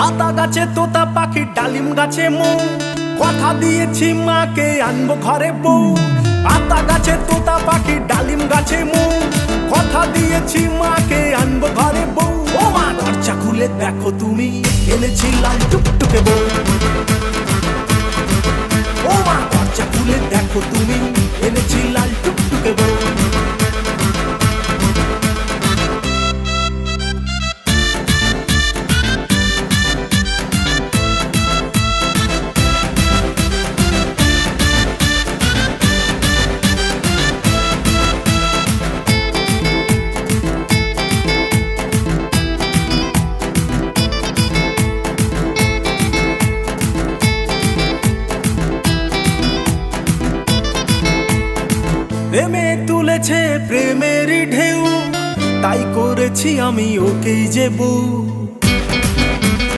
আতা গাছে তোতা পাখি, ডালিম গাছে মৌ, কথা দিয়েছি মাকে আনবো ঘরে বউ। আতা গাছে তোতা পাখি, ডালিম গাছে মৌ, কথা দিয়েছি মাকে আনবো ঘরে বউ। ও মা দরজা খুলে দেখো তুমি, এনেছি লাল টুকটুকে বউ। ও মা দরজা খুলে দেখো তুমি, এনেছি লাল টুকটুকে বউ। প্রেমে তুলেছে প্রেমেরই ঢেউ, তাই করেছি আমি ওকেই যে বউ।